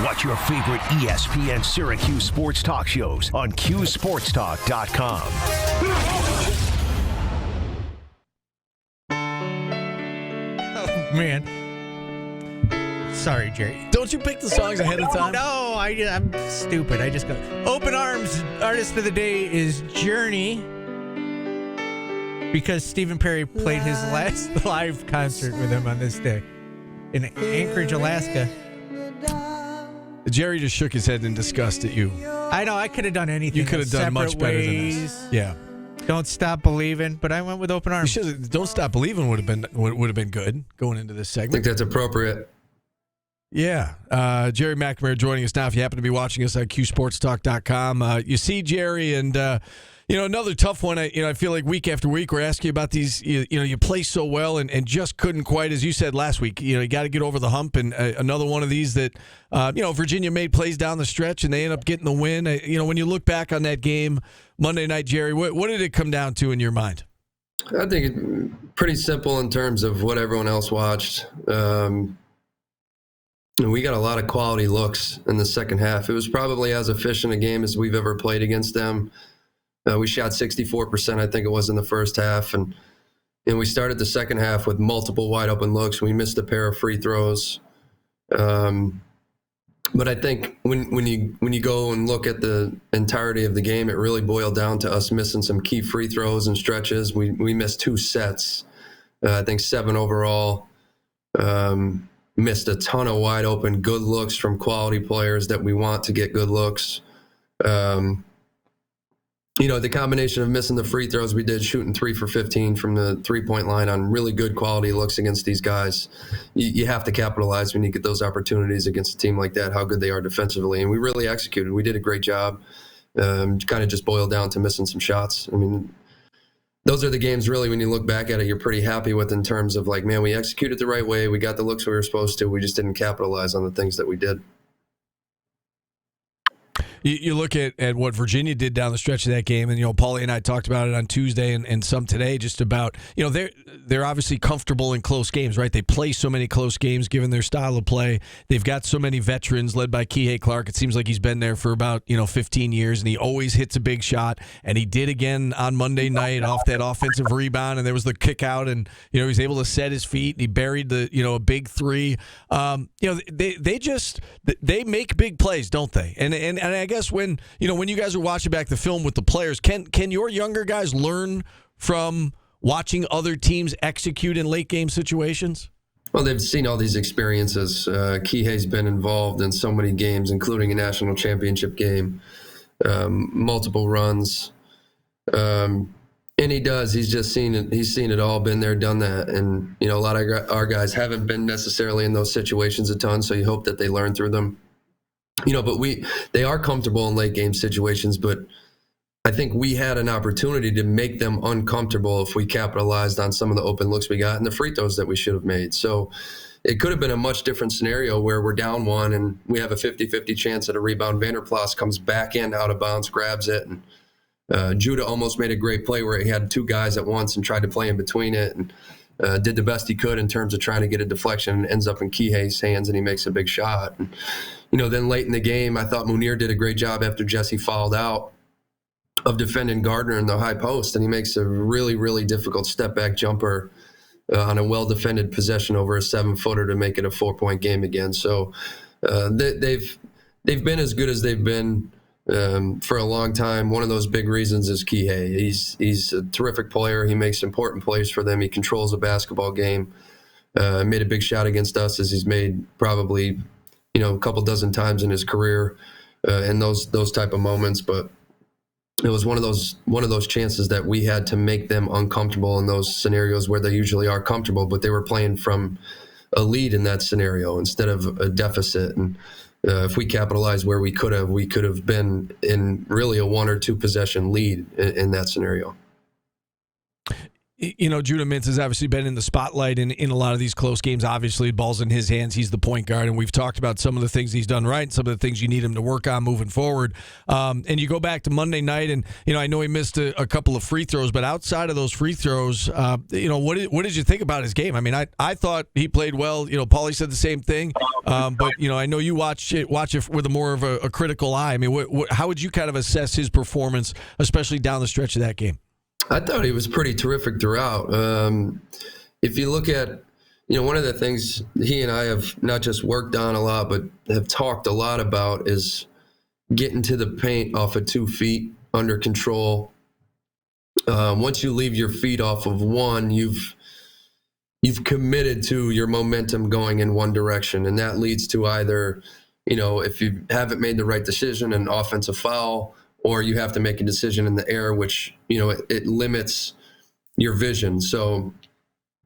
Watch your favorite ESPN Syracuse sports talk shows on QSportsTalk.com. Oh, man. Sorry, Gerry. Don't you pick the songs ahead of time? No, I'm stupid. I just go. Open Arms artist of the day is Journey, because Stephen Perry played his last live concert with him on this day in Anchorage, Alaska. Gerry just shook his head in disgust at you. I know, I could have done anything. You could have done much better than this. Yeah. Don't Stop Believing, but I went with Open Arms. Don't Stop Believing would have been good going into this segment. I think that's appropriate. Yeah. Gerry McNamara joining us now. If you happen to be watching us on QSportsTalk.com, you see Gerry, and another tough one. I feel like week after week we're asking you about these. You play so well and just couldn't quite, as you said last week. You got to get over the hump, and another one of these that Virginia made plays down the stretch and they end up getting the win. When you look back on that game Monday night, Gerry, what did it come down to in your mind? I think it's pretty simple in terms of what everyone else watched. We got a lot of quality looks in the second half. It was probably as efficient a game as we've ever played against them. We shot 64%, I think it was, in the first half. And we started the second half with multiple wide open looks. We missed a pair of free throws. But I think when you go and look at the entirety of the game, it really boiled down to us missing some key free throws and stretches. We missed 2 sets, I think 7 overall. Missed a ton of wide open good looks from quality players that we want to get good looks. The combination of missing the free throws we did, shooting 3 for 15 from the 3-point line on really good quality looks against these guys. You have to capitalize when you get those opportunities against a team like that, how good they are defensively. And we really executed. We did a great job. Kind of just boiled down to missing some shots. I mean, those are the games really, when you look back at it, you're pretty happy with, in terms of like, man, we executed the right way. We got the looks we were supposed to. We just didn't capitalize on the things that we did. You look at what Virginia did down the stretch of that game, and Paulie and I talked about it on Tuesday and some today, just about they're obviously comfortable in close games, right? They play so many close games given their style of play. They've got so many veterans led by Kihei Clark. It seems like he's been there for about 15 years, and he always hits a big shot. And he did again on Monday night off that offensive rebound, and there was the kick out, and he was able to set his feet. And he buried the a big three. They make big plays, don't they? And I guess when you guys are watching back the film with the players, can your younger guys learn from watching other teams execute in late game situations? Well, they've seen all these experiences. Kihei's been involved in so many games, including a national championship game, multiple runs, and he does. He's just seen it. He's seen it all, been there, done that. And a lot of our guys haven't been necessarily in those situations a ton, so you hope that they learn through them. But they are comfortable in late game situations, but I think we had an opportunity to make them uncomfortable if we capitalized on some of the open looks we got and the free throws that we should have made. So it could have been a much different scenario where we're down 1 and we have a 50-50 chance at a rebound. Vanderplas comes back in out of bounds, grabs it, and Judah almost made a great play where he had 2 guys at once and tried to play in between it, and did the best he could in terms of trying to get a deflection, and ends up in Kihei's hands, and he makes a big shot. And, then late in the game, I thought Munir did a great job after Jesse fouled out of defending Gardner in the high post, and he makes a really, really difficult step-back jumper on a well-defended possession over a 7-footer to make it a 4-point game again. So they've been as good as they've been for a long time. One of those big reasons is Kihei. He's a terrific player. He makes important plays for them. He controls a basketball game. Made a big shot against us, as he's made probably a couple dozen times in his career in those type of moments. But it was one of those chances that we had to make them uncomfortable in those scenarios where they usually are comfortable, but they were playing from a lead in that scenario instead of a deficit. And if we capitalized where we could have been in really a 1 or 2 possession lead in that scenario. Judah Mintz has obviously been in the spotlight in a lot of these close games. Obviously, ball's in his hands. He's the point guard, and we've talked about some of the things he's done right and some of the things you need him to work on moving forward. And you go back to Monday night, and I know he missed a couple of free throws, but outside of those free throws, what did you think about his game? I mean, I thought he played well. Paulie said the same thing, but I know you watch it with a more of a critical eye. I mean, how would you kind of assess his performance, especially down the stretch of that game? I thought he was pretty terrific throughout. If you look at, one of the things he and I have not just worked on a lot, but have talked a lot about is getting to the paint off of 2 feet under control. Once you leave your feet off of one, you've committed to your momentum going in one direction. And that leads to either, if you haven't made the right decision, an offensive foul, or you have to make a decision in the air, which, it limits your vision. So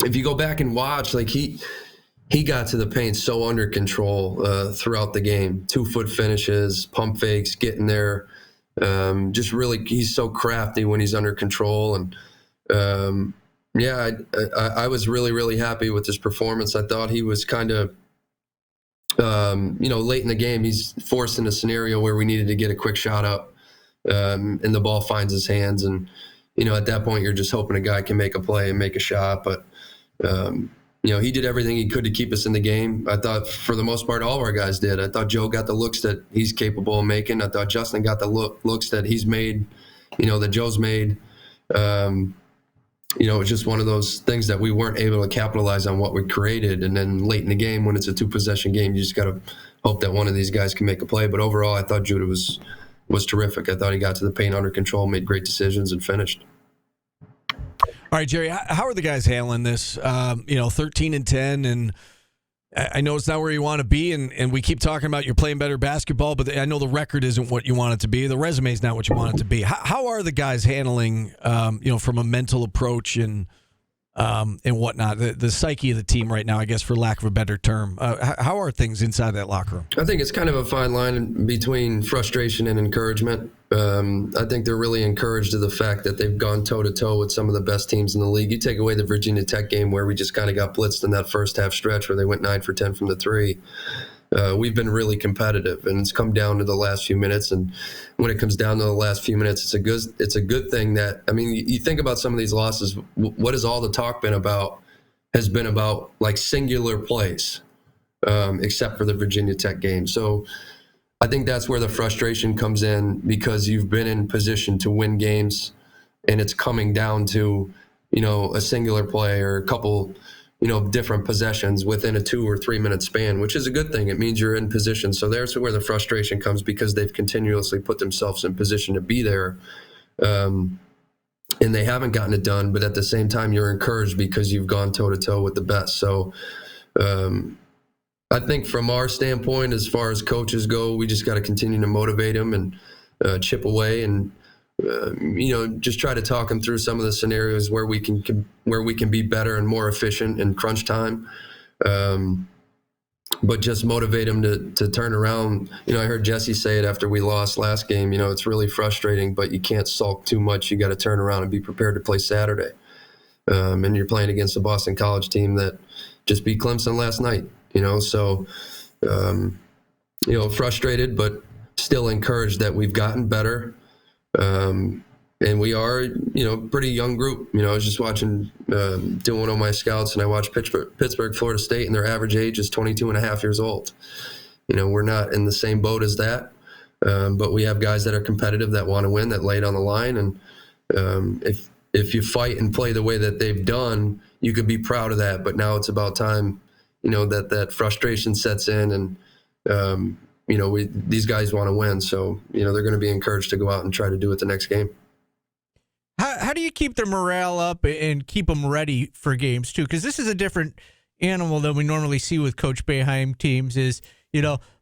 if you go back and watch, like he got to the paint so under control throughout the game. 2-foot finishes, pump fakes, getting there. Just really, he's so crafty when he's under control. And I was really, really happy with his performance. I thought he was kind of, late in the game, he's forced in a scenario where we needed to get a quick shot up. And the ball finds his hands, and at that point you're just hoping a guy can make a play and make a shot. But he did everything he could to keep us in the game. I thought for the most part all of our guys did. I thought Joe got the looks that he's capable of making. I thought Justin got the looks that he's made, that Joe's made. It's just one of those things that we weren't able to capitalize on what we created. And then late in the game, when it's a 2-possession game, you just got to hope that one of these guys can make a play. But overall, I thought Judah was terrific. I thought he got to the paint under control, made great decisions, and finished. All right, Gerry, how are the guys handling this? 13-10, and I know it's not where you want to be, and we keep talking about you're playing better basketball, but I know the record isn't what you want it to be. The resume is not what you want it to be. How are the guys handling, from a mental approach and whatnot, the psyche of the team right now, I guess, for lack of a better term? How are things inside that locker room? I think it's kind of a fine line between frustration and encouragement. I think they're really encouraged to the fact that they've gone toe-to-toe with some of the best teams in the league. You take away the Virginia Tech game where we just kind of got blitzed in that first half stretch where they went 9 for 10 from the three. We've been really competitive, and it's come down to the last few minutes. And when it comes down to the last few minutes, it's a good thing that, you think about some of these losses, what has all the talk been about has been about like singular plays, except for the Virginia Tech game. So I think that's where the frustration comes in, because you've been in position to win games and it's coming down to, a singular play or a couple, different possessions within a 2 or 3 minute span, which is a good thing. It means you're in position. So there's where the frustration comes, because they've continuously put themselves in position to be there. And they haven't gotten it done, but at the same time, you're encouraged because you've gone toe to toe with the best. So I think from our standpoint, as far as coaches go, we just got to continue to motivate them and chip away and, just try to talk them through some of the scenarios where we can be better and more efficient in crunch time. But just motivate them to turn around. I heard Jesse say it after we lost last game. It's really frustrating, but you can't sulk too much. You got to turn around and be prepared to play Saturday. And you're playing against the Boston College team that just beat Clemson last night. So frustrated, but still encouraged that we've gotten better. And we are, pretty young group. I was just watching, doing one of my scouts, and I watched Pittsburgh, Florida State, and their average age is 22 and a half years old. We're not in the same boat as that, but we have guys that are competitive, that want to win, that lay it on the line. And if you fight and play the way that they've done, you could be proud of that. But now it's about time, that frustration sets in, and these guys want to win. So, they're going to be encouraged to go out and try to do it the next game. How do you keep their morale up and keep them ready for games too? Because this is a different animal than we normally see with Coach Boeheim teams. Is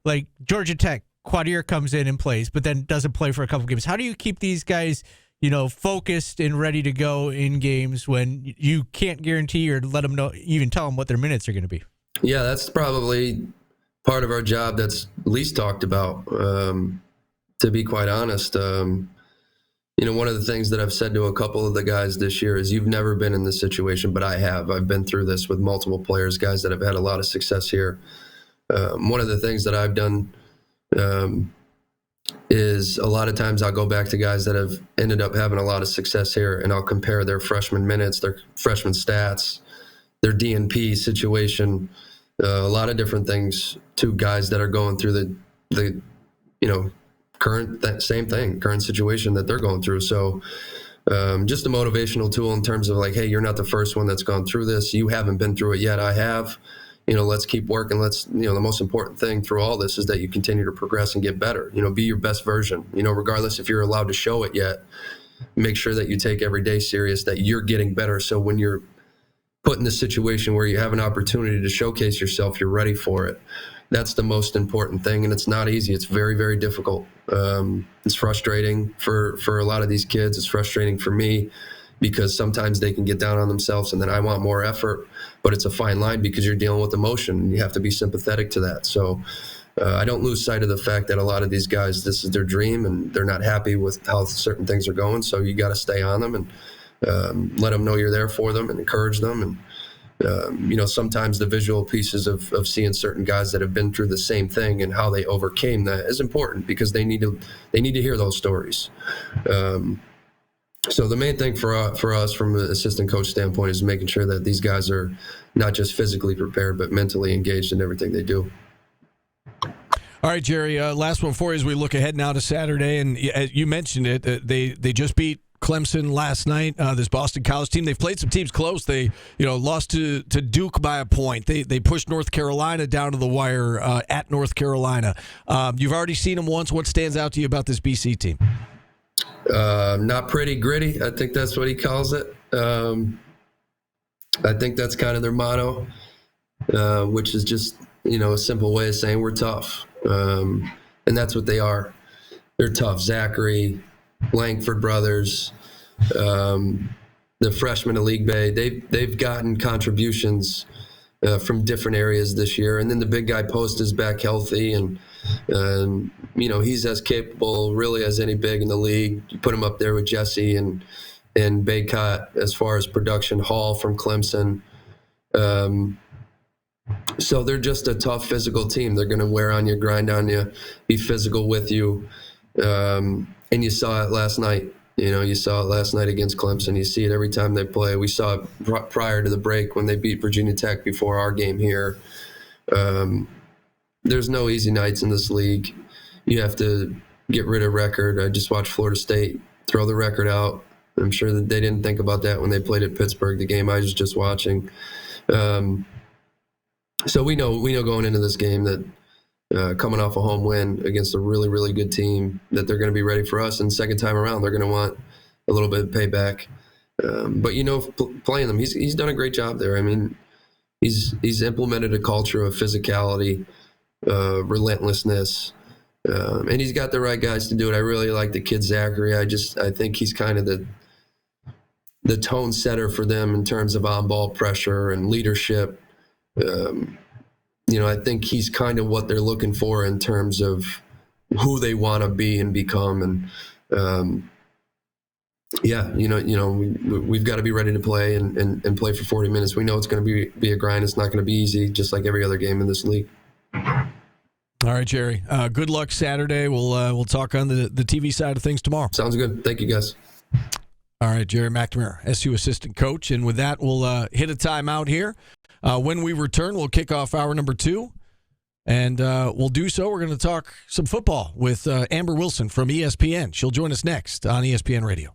like Georgia Tech, Quadir comes in and plays, but then doesn't play for a couple games. How do you keep these guys, focused and ready to go in games when you can't guarantee or let them know, even tell them what their minutes are going to be? Yeah, that's probably part of our job that's least talked about. To be quite honest. one of the things that I've said to a couple of the guys this year is you've never been in this situation, but I have. I've been through this with multiple players, guys that have had a lot of success here. One of the things that I've done is a lot of times I'll go back to guys that have ended up having a lot of success here, and I'll compare their freshman minutes, their freshman stats, their DNP situation, a lot of different things to guys that are going through the current situation that they're going through. So just a motivational tool in terms of like, hey, you're not the first one that's gone through this. You haven't been through it yet. I have. Let's keep working. The most important thing through all this is that you continue to progress and get better. Be your best version. Regardless if you're allowed to show it yet, make sure that you take every day serious, that you're getting better. So when you're put in the situation where you have an opportunity to showcase yourself, you're ready for it. That's the most important thing, and it's not easy. It's very, very difficult. It's frustrating for a lot of these kids. It's frustrating for me because sometimes they can get down on themselves, and then I want more effort. But it's a fine line because you're dealing with emotion, and you have to be sympathetic to that. So I don't lose sight of the fact that a lot of these guys, this is their dream, and they're not happy with how certain things are going. So you got to stay on them and let them know you're there for them and encourage them. And sometimes the visual pieces of seeing certain guys that have been through the same thing and how they overcame that is important because they need to hear those stories. So the main thing for us from an assistant coach standpoint is making sure that these guys are not just physically prepared, but mentally engaged in everything they do. All right, Gerry, last one for you as we look ahead now to Saturday. And you mentioned it, they just beat Clemson last night, this Boston College team. They've played some teams close. They lost to Duke by a point. They pushed North Carolina down to the wire at North Carolina. You've already seen them once. What stands out to you about this BC team? Not pretty, gritty. I think that's what he calls it. I think that's kind of their motto, which is just, a simple way of saying we're tough. And that's what they are. They're tough. Zachary, Langford brothers, the freshmen of League Bay, they've gotten contributions from different areas this year. And then the big guy Post is back healthy, and he's as capable really as any big in the league. You put him up there with Jesse and Baycott as far as production. Hall from Clemson. So they're just a tough physical team. They're going to wear on you, grind on you, be physical with you. And you saw it last night. You saw it last night against Clemson. You see it every time they play. We saw it prior to the break when they beat Virginia Tech before our game here. There's no easy nights in this league. You have to get rid of record. I just watched Florida State throw the record out. I'm sure that they didn't think about that when they played at Pittsburgh, the game I was just watching. So we know going into this game that coming off a home win against a really, really good team, that they're going to be ready for us. And second time around, they're going to want a little bit of payback. But playing them, he's done a great job there. I mean, he's implemented a culture of physicality, relentlessness, and he's got the right guys to do it. I really like the kid Zachary. I think he's kind of the tone setter for them in terms of on-ball pressure and leadership. I think he's kind of what they're looking for in terms of who they want to be and become. And we've got to be ready to play and play for 40 minutes. We know it's going to be a grind. It's not going to be easy, just like every other game in this league. All right, Gerry. Good luck Saturday. We'll talk on the TV side of things tomorrow. Sounds good. Thank you, guys. All right, Gerry McNamara, SU assistant coach. And with that, we'll hit a timeout here. When we return, we'll kick off hour number 2. And we'll do so. We're going to talk some football with Amber Wilson from ESPN. She'll join us next on ESPN Radio.